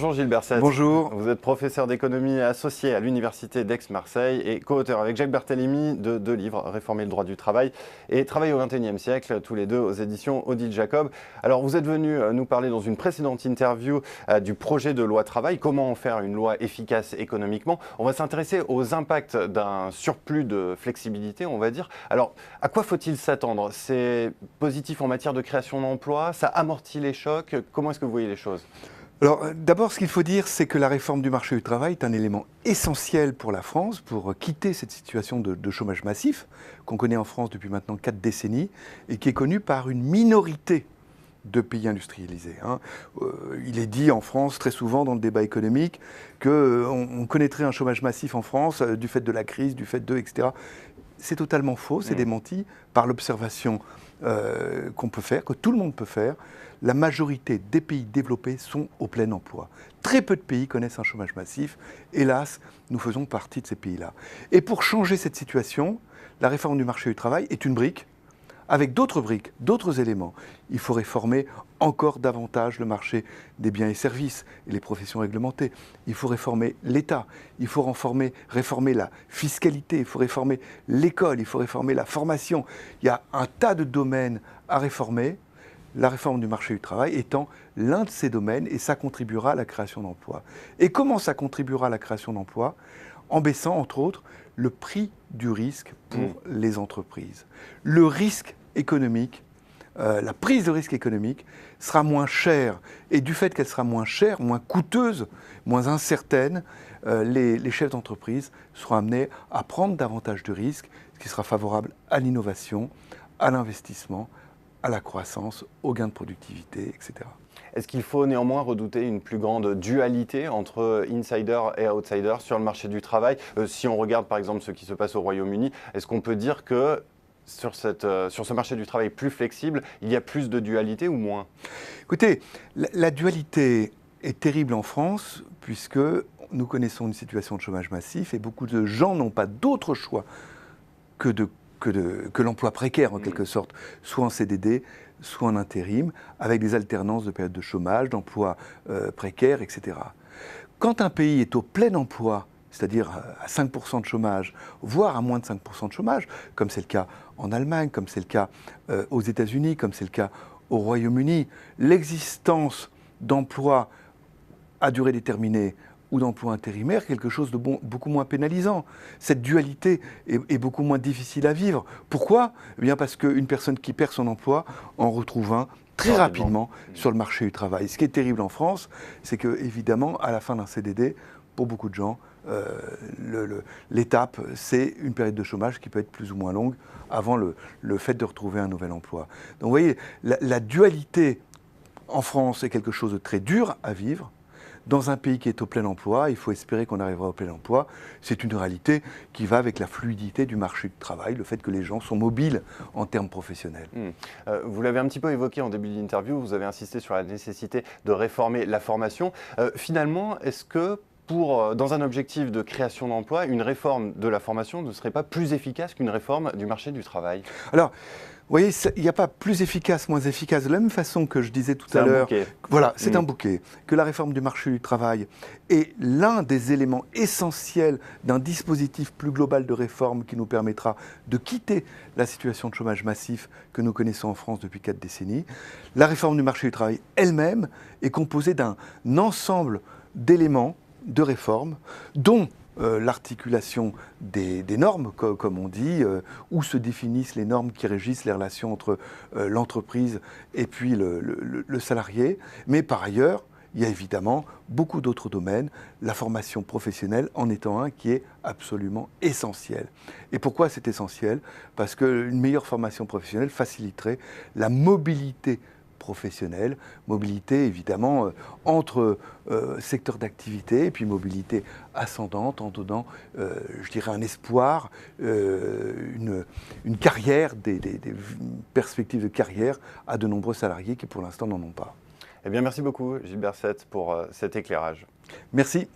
Bonjour Gilles Berset. Bonjour. Vous êtes professeur d'économie associé à l'Université d'Aix-Marseille et co-auteur avec Jacques Barthélemy de 2 livres, Réformer le droit du travail et Travail au XXIe siècle, tous les deux aux éditions Odile Jacob. Alors vous êtes venu nous parler dans une précédente interview du projet de loi travail, comment en faire une loi efficace économiquement. On va s'intéresser aux impacts d'un surplus de flexibilité, on va dire. Alors à quoi faut-il s'attendre? C'est positif en matière de création d'emplois, ça amortit les chocs, comment est-ce que vous voyez les choses? Alors d'abord, ce qu'il faut dire, c'est que la réforme du marché du travail est un élément essentiel pour la France, pour quitter cette situation de chômage massif qu'on connaît en France depuis maintenant 4 décennies et qui est connue par une minorité de pays industrialisés. Il est dit en France très souvent dans le débat économique qu'on connaîtrait un chômage massif en France du fait de la crise, du fait etc. C'est totalement faux, c'est démenti par l'observation qu'on peut faire, que tout le monde peut faire. La majorité des pays développés sont au plein emploi. Très peu de pays connaissent un chômage massif. Hélas, nous faisons partie de ces pays-là. Et pour changer cette situation, la réforme du marché du travail est une brique, avec d'autres briques, d'autres éléments. Il faut réformer encore davantage le marché des biens et services et les professions réglementées. Il faut réformer l'État, il faut réformer la fiscalité, il faut réformer l'école, il faut réformer la formation. Il y a un tas de domaines à réformer. La réforme du marché du travail étant l'un de ces domaines, et ça contribuera à la création d'emplois. Et comment ça contribuera à la création d'emplois? En baissant, entre autres, le prix du risque pour les entreprises. Le risque économique, la prise de risque économique sera moins chère. Et du fait qu'elle sera moins chère, moins coûteuse, moins incertaine, les chefs d'entreprise seront amenés à prendre davantage de risques, ce qui sera favorable à l'innovation, à l'investissement, à la croissance, aux gains de productivité, etc. Est-ce qu'il faut néanmoins redouter une plus grande dualité entre insiders et outsiders sur le marché du travail? Si on regarde par exemple ce qui se passe au Royaume-Uni, est-ce qu'on peut dire que sur ce marché du travail plus flexible, il y a plus de dualité ou moins? Écoutez, la dualité est terrible en France puisque nous connaissons une situation de chômage massif et beaucoup de gens n'ont pas d'autre choix que l'emploi précaire en quelque sorte, soit en CDD, soit en intérim, avec des alternances de périodes de chômage, d'emplois précaires, etc. Quand un pays est au plein emploi, c'est-à-dire à 5% de chômage, voire à moins de 5% de chômage, comme c'est le cas en Allemagne, comme c'est le cas aux États-Unis, comme c'est le cas au Royaume-Uni, l'existence d'emplois à durée déterminée ou d'emploi intérimaire, quelque chose de beaucoup moins pénalisant. Cette dualité est beaucoup moins difficile à vivre. Pourquoi? Eh bien parce qu'une personne qui perd son emploi en retrouve un très rapidement sur le marché du travail. Ce qui est terrible en France, c'est que, évidemment, à la fin d'un CDD, pour beaucoup de gens, l'étape, c'est une période de chômage qui peut être plus ou moins longue avant le fait de retrouver un nouvel emploi. Donc vous voyez, la dualité en France est quelque chose de très dur à vivre. Dans un pays qui est au plein emploi, il faut espérer qu'on arrivera au plein emploi. C'est une réalité qui va avec la fluidité du marché du travail, le fait que les gens sont mobiles en termes professionnels. Vous l'avez un petit peu évoqué en début d'interview, vous avez insisté sur la nécessité de réformer la formation. Finalement, est-ce que dans un objectif de création d'emplois, une réforme de la formation ne serait pas plus efficace qu'une réforme du marché du travail? Alors, vous voyez, il n'y a pas plus efficace, moins efficace. De la même façon que je disais tout à l'heure, voilà, c'est un bouquet, que la réforme du marché du travail est l'un des éléments essentiels d'un dispositif plus global de réforme qui nous permettra de quitter la situation de chômage massif que nous connaissons en France depuis 4 décennies. La réforme du marché du travail elle-même est composée d'un ensemble d'éléments de réforme dont l'articulation des normes, comme on dit, où se définissent les normes qui régissent les relations entre l'entreprise et puis le salarié. Mais par ailleurs, il y a évidemment beaucoup d'autres domaines, la formation professionnelle en étant un qui est absolument essentiel. Et pourquoi c'est essentiel? Parce qu'une meilleure formation professionnelle faciliterait la mobilité professionnelle, mobilité évidemment entre secteurs d'activité et puis mobilité ascendante en donnant, je dirais, un espoir, une carrière, des perspectives de carrière à de nombreux salariés qui pour l'instant n'en ont pas. Eh bien, merci beaucoup Gilles Berset pour cet éclairage. Merci.